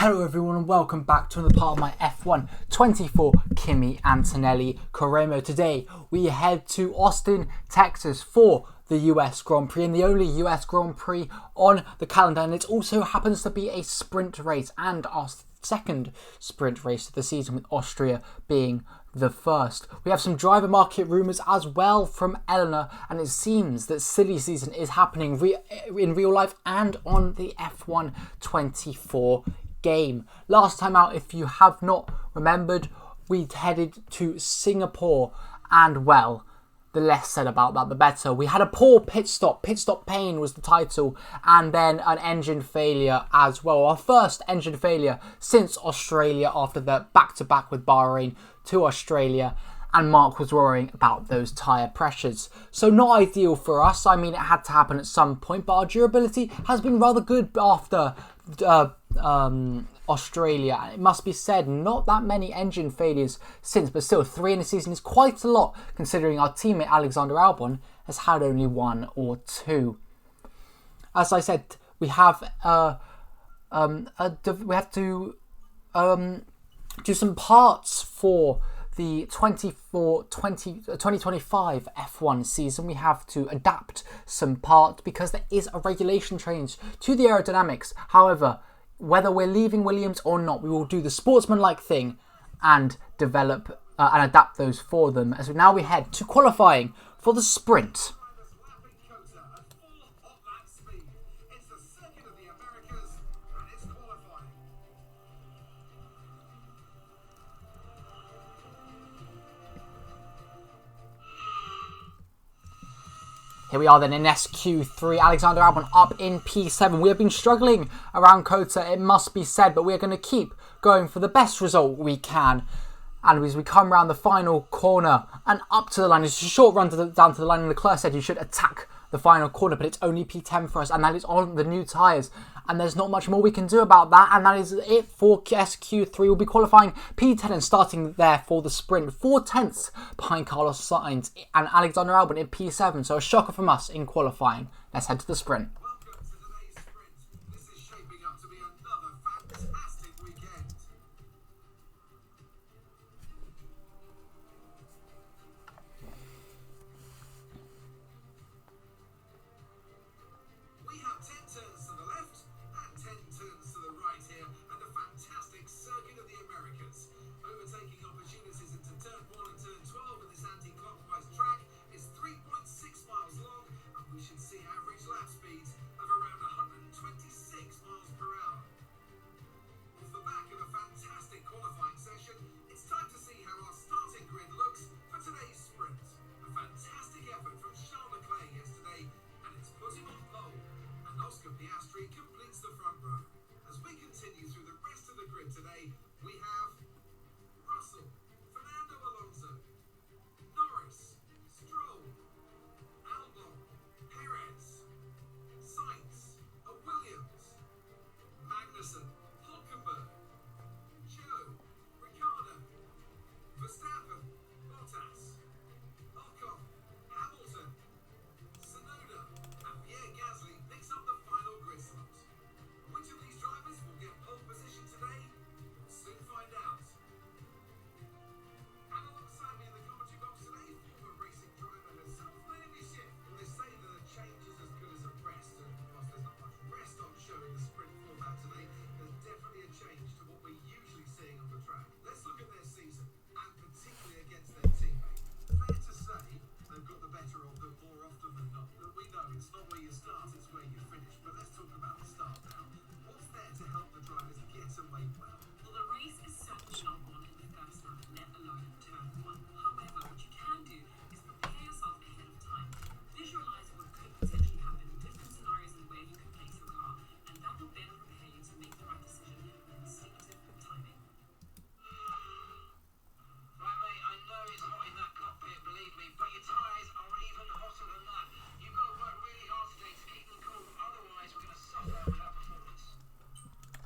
Hello everyone and welcome back to another part of my F1 24 Kimi Antonelli Corremo. Today we head to Austin, Texas for the US Grand Prix, and the only US Grand Prix on the calendar, and it also happens to be a sprint race and our second sprint race of the season, with Austria being the first. We have some driver market rumours as well from Eleanor, and it seems that silly season is happening in real life and on the F1 24 game. Last time out, if you have not remembered, we headed to Singapore, and well, the less said about that the better. We had a poor pit stop pain was the title, and then an engine failure as well. Our first engine failure since Australia, after the back-to-back with Bahrain to Australia, and Mark was worrying about those tyre pressures. So not ideal for us. I mean, it had to happen at some point, but our durability has been rather good after Australia. It must be said, not that many engine failures since, but still 3 in a season is quite a lot, considering our teammate Alexander Albon has had only 1 or 2. As I said, we have to do some parts for the 2025 F1 season. We have to adapt some parts because there is a regulation change to the aerodynamics. However, whether we're leaving Williams or not, we will do the sportsman-like thing and develop and adapt those for them. As now we head to qualifying for the sprint. Here we are then in SQ3, Alexander Albon up in P7. We have been struggling around COTA, it must be said, but we're going to keep going for the best result we can. And as we come around the final corner and up to the line, it's a short run down to the line, and Leclerc said you should attack the final corner, but it's only P10 for us, and that is on the new tyres. And there's not much more we can do about that, and that is it for SQ3. We'll be qualifying P10 and starting there for the sprint. 4 tenths behind Carlos Sainz and Alexander Albon in P7, so a shocker from us in qualifying. Let's head to the sprint.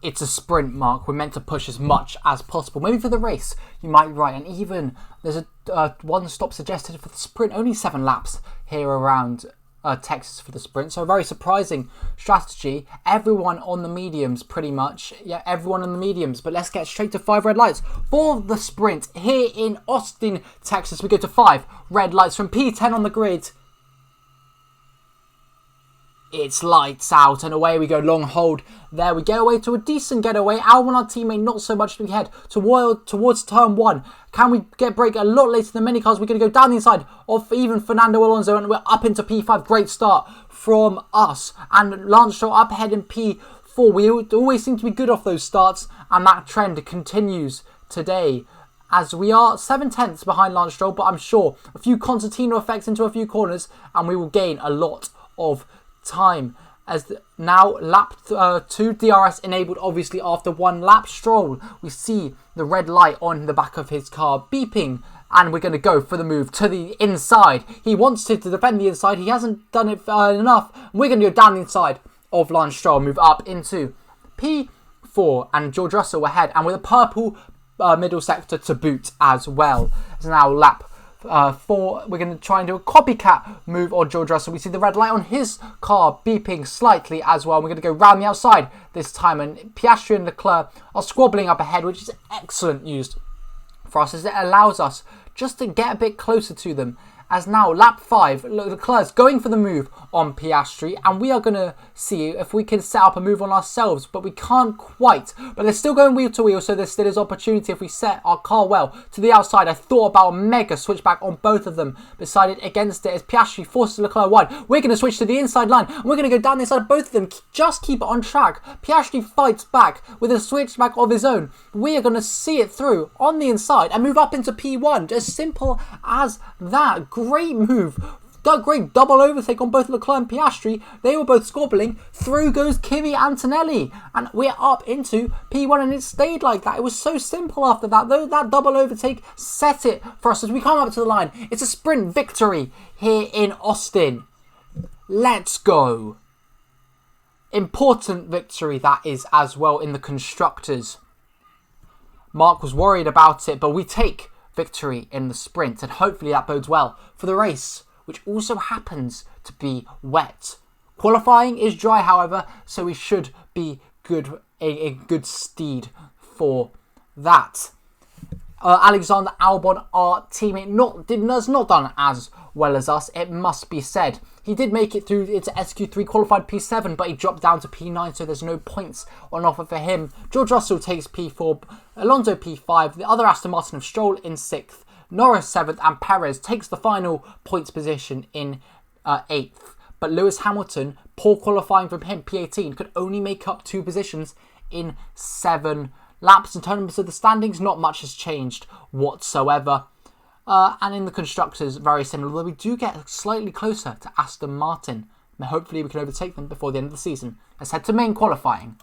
It's a sprint, Mark. We're meant to push as much as possible. Maybe for the race, you might be right. And even there's a one stop suggested for the sprint. Only 7 laps here around Texas for the sprint. So a very surprising strategy. Everyone on the mediums, pretty much. Yeah, everyone on the mediums. But let's get straight to 5 red lights for the sprint here in Austin, Texas. We go to 5 red lights from P10 on the grid. It's lights out and away we go. Long hold. There we go. Away to a decent getaway. Albon, our teammate, not so much to head towards turn 1. Can we get break a lot later than many cars? We're going to go down the inside of even Fernando Alonso and we're up into P5. Great start from us. And Lance Stroll up ahead in P4. We always seem to be good off those starts and that trend continues today. As we are 7 tenths behind Lance Stroll, but I'm sure a few concertina effects into a few corners and we will gain a lot of time. As now lap 2 DRS enabled, obviously after 1 lap. Stroll, we see the red light on the back of his car beeping and we're going to go for the move to the inside. He wants to defend the inside, he hasn't done it enough. We're going to go down the inside of Lance Stroll, move up into P4 and George Russell ahead and with a purple middle sector to boot as well. It's now lap 4, we're going to try and do a copycat move on George Russell. We see the red light on his car beeping slightly as well. We're going to go round the outside this time and Piastri and Leclerc are squabbling up ahead, which is excellent news for us as it allows us just to get a bit closer to them. As now lap 5, Leclerc's going for the move on Piastri and we are going to see if we can set up a move on ourselves, but we can't quite. But they're still going wheel to wheel, so there still is opportunity if we set our car well to the outside. I thought about a mega switchback on both of them, decided against it as Piastri forces Leclerc wide. We're going to switch to the inside line and we're going to go down the inside of both of them, just keep it on track. Piastri fights back with a switchback of his own. We are going to see it through on the inside and move up into P1, as simple as that. Great move. Great double overtake on both Leclerc and Piastri. They were both squabbling. Through goes Kimi Antonelli. And we're up into P1 and it stayed like that. It was so simple after that. Though that double overtake set it for us as we come up to the line. It's a sprint victory here in Austin. Let's go. Important victory that is as well in the constructors. Mark was worried about it, but we take victory in the sprint and hopefully that bodes well for the race, which also happens to be wet. Qualifying is dry, however, so we should be good in good stead for that. Alexander Albon, our teammate, has not done as well as us, it must be said. He did make it through into SQ3, qualified P7, but he dropped down to P9, so there's no points on offer for him. George Russell takes P4, Alonso P5, the other Aston Martin of Stroll in 6th, Norris 7th, and Perez takes the final points position in 8th. But Lewis Hamilton, poor qualifying from him, P18, could only make up 2 positions in 7 laps. In terms of the standings, not much has changed whatsoever. And in the constructors, very similar, though we do get slightly closer to Aston Martin. Hopefully we can overtake them before the end of the season. Let's head to main qualifying.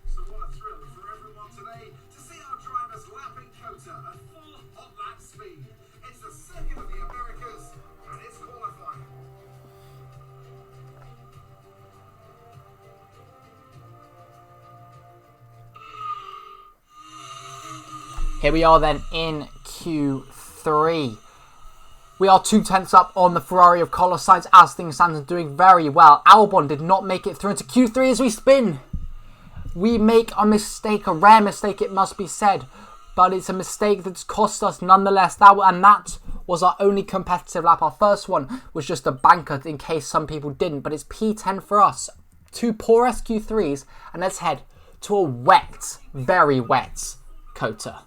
So what a thrill for everyone today to see our drivers lapping COTA at full hot lap speed. It's the Circuit of the Americas and it's qualifying. Here we are then in Q3. We are 2 tenths up on the Ferrari of Carlos Sainz as things stand and doing very well. Albon did not make it through into Q3 as we spin. We make a mistake, a rare mistake it must be said, but it's a mistake that's cost us nonetheless. That was our only competitive lap. Our first one was just a banker in case some people didn't, but it's P10 for us. 2 poor SQ3s, and let's head to a wet, very wet COTA.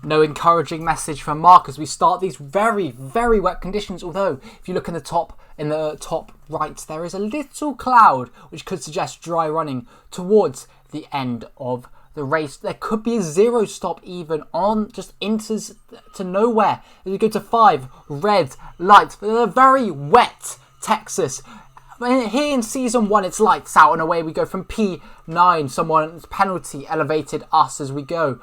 No encouraging message from Mark as we start these very, very wet conditions. Although, if you look in the top right, there is a little cloud which could suggest dry running towards the end of the race. There could be a zero stop even on just enters to nowhere. As we go to 5 red lights for a very wet Texas. Here in season 1, it's lights out and away we go from P9. Someone's penalty elevated us as we go.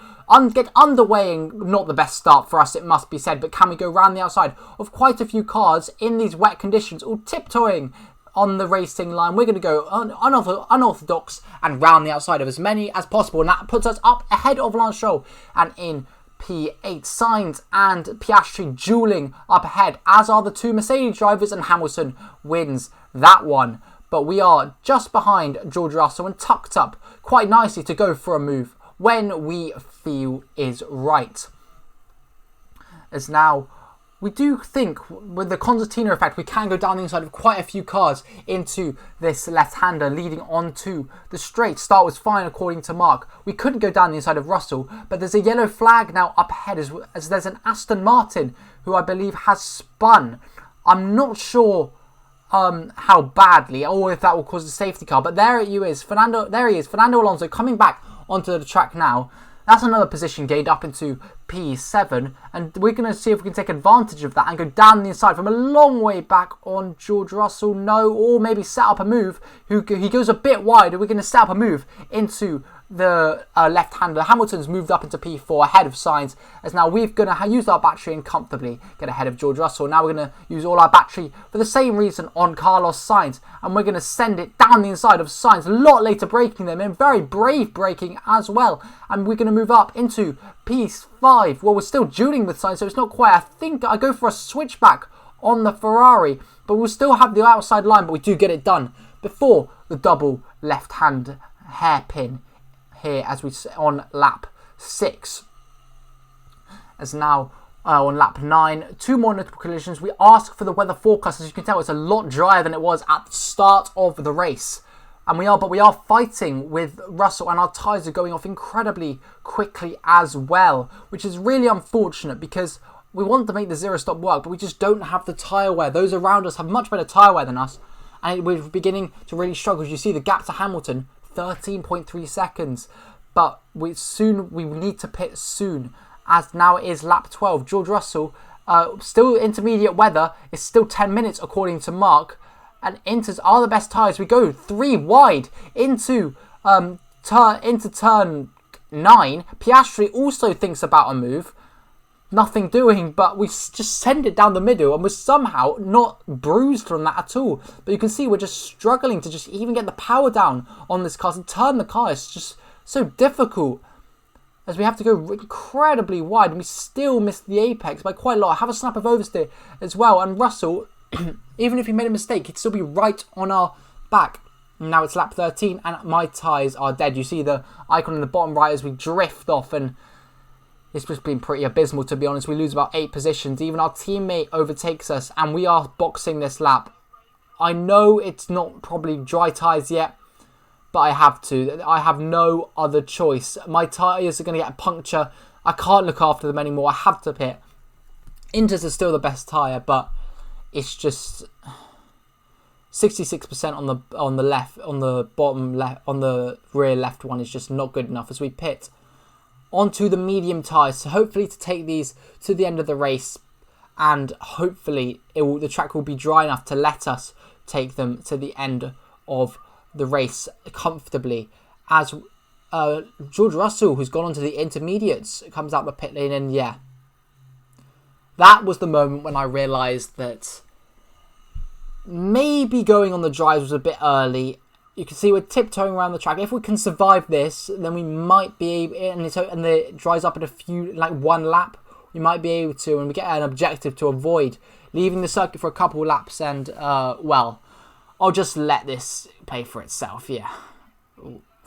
Get underway, and not the best start for us, it must be said. But can we go round the outside of quite a few cars in these wet conditions, all tiptoeing on the racing line? We're going to go unorthodox and round the outside of as many as possible. And that puts us up ahead of Lance Stroll and in P8. Sainz and Piastri dueling up ahead, as are the 2 Mercedes drivers, and Hamilton wins that one. But we are just behind George Russell and tucked up quite nicely to go for a move when we feel is right. As now, we do think with the concertina effect, we can go down the inside of quite a few cars into this left-hander leading onto the straight. Start was fine according to Mark. We couldn't go down the inside of Russell, but there's a yellow flag now up ahead as there's an Aston Martin who I believe has spun. I'm not sure how badly or if that will cause a safety car, but there he is, Fernando Alonso coming back onto the track now. That's another position gained up into P7, and we're going to see if we can take advantage of that and go down the inside from a long way back on George Russell. No, or maybe set up a move. He goes a bit wide, and we're going to set up a move into the left-hander. Hamilton's moved up into P4 ahead of Sainz, as now we're going to use our battery and comfortably get ahead of George Russell. Now we're going to use all our battery for the same reason on Carlos Sainz, and we're going to send it down the inside of Sainz, a lot later braking them, and very brave braking as well. And we're going to move up into P5. Well, we're still dueling with Sainz, so it's not quite. I think I go for a switchback on the Ferrari, but we'll still have the outside line, but we do get it done before the double left-hand hairpin here as we on lap 6. As now on lap 9, 2 more notable collisions. We ask for the weather forecast. As you can tell, it's a lot drier than it was at the start of the race. And we are fighting with Russell, and our tyres are going off incredibly quickly as well, which is really unfortunate because we want to make the zero stop work, but we just don't have the tyre wear. Those around us have much better tyre wear than us, and we're beginning to really struggle. As you see, the gap to Hamilton, 13.3 seconds, but we need to pit soon, as now it is lap 12. George Russell, still intermediate weather, is still 10 minutes according to Mark, and inters are the best tyres. We go 3 wide into turn 9. Piastri also thinks about a move. Nothing doing, but we just send it down the middle, and we're somehow not bruised from that at all. But you can see we're just struggling to just even get the power down on this car and turn the car. It's just so difficult, as we have to go incredibly wide, and we still miss the apex by quite a lot. I have a snap of oversteer as well, and Russell, even if he made a mistake, he'd still be right on our back. And now it's lap 13, and my tyres are dead. You see the icon in the bottom right as we drift off, and it's just been pretty abysmal, to be honest. We lose about 8 positions. Even our teammate overtakes us, and we are boxing this lap. I know it's not probably dry tyres yet, but I have to. I have no other choice. My tyres are going to get a puncture. I can't look after them anymore. I have to pit. Inters are still the best tyre, but it's just 66% on the left, on the bottom left, on the rear left one is just not good enough as we pit onto the medium tyres. So hopefully to take these to the end of the race, and hopefully the track will be dry enough to let us take them to the end of the race comfortably. As George Russell, who's gone onto the intermediates, comes out the pit lane, and yeah, that was the moment when I realised that maybe going on the dries was a bit early. You can see we're tiptoeing around the track. If we can survive this, then we might be able, and it dries up in one lap, we might be able to, and we get an objective to avoid leaving the circuit for a couple of laps, and well, I'll just let this pay for itself. Yeah,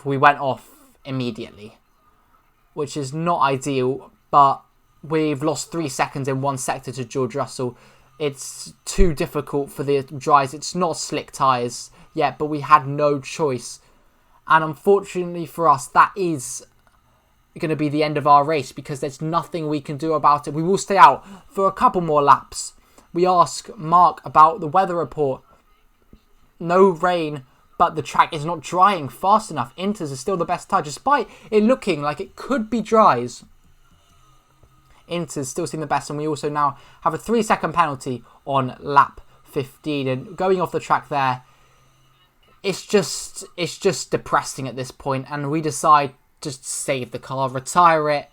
we went off immediately, which is not ideal, but we've lost 3 seconds in one sector to George Russell. It's too difficult for the dries. It's not slick tyres yet, but we had no choice. And unfortunately for us, that is going to be the end of our race because there's nothing we can do about it. We will stay out for a couple more laps. We ask Mark about the weather report. No rain, but the track is not drying fast enough. Inters is still the best tyre, despite it looking like it could be dries. Inters still seem the best, and we also now have a 3-second penalty on lap 15. And going off the track there, it's just depressing at this point, and we decide to save the car, retire it.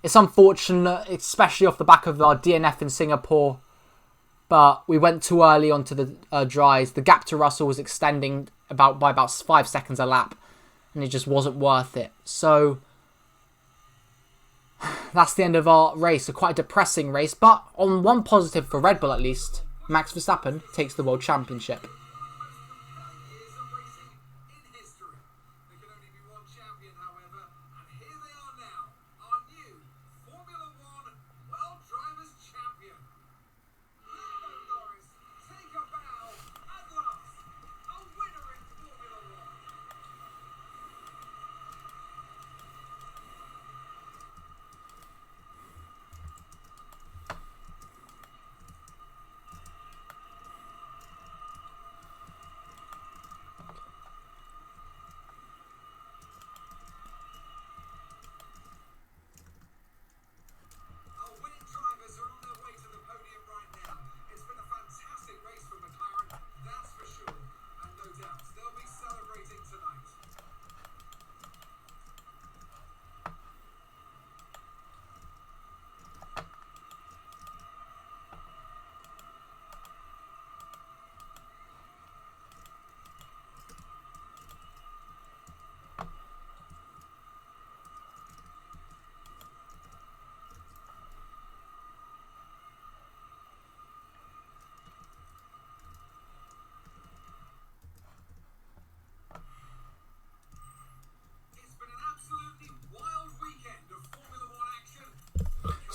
It's unfortunate, especially off the back of our DNF in Singapore, but we went too early onto the dries. The gap to Russell was extending by about 5 seconds a lap, and it just wasn't worth it. So that's the end of our race. A quite depressing race, but on one positive for Red Bull at least, Max Verstappen takes the World Championship.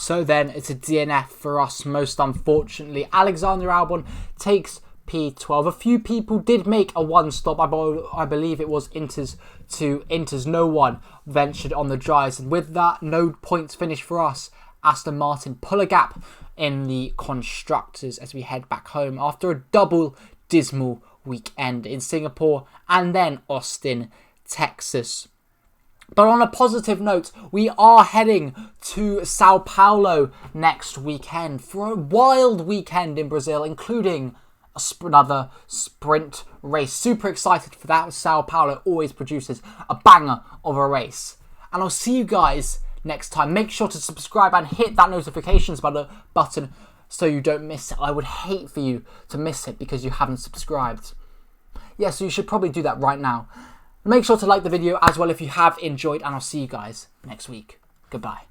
So then it's a DNF for us, most unfortunately. Alexander Albon takes P12. A few people did make a one-stop. I believe it was Inters to Inters. No one ventured on the dries. And with that, no points finish for us. Aston Martin pull a gap in the constructors as we head back home after a double dismal weekend in Singapore and then Austin, Texas. But on a positive note, we are heading to Sao Paulo next weekend for a wild weekend in Brazil, including another sprint race. Super excited for that. Sao Paulo always produces a banger of a race. And I'll see you guys next time. Make sure to subscribe and hit that notifications button so you don't miss it. I would hate for you to miss it because you haven't subscribed. Yeah, so you should probably do that right now. Make sure to like the video as well if you have enjoyed, and I'll see you guys next week. Goodbye.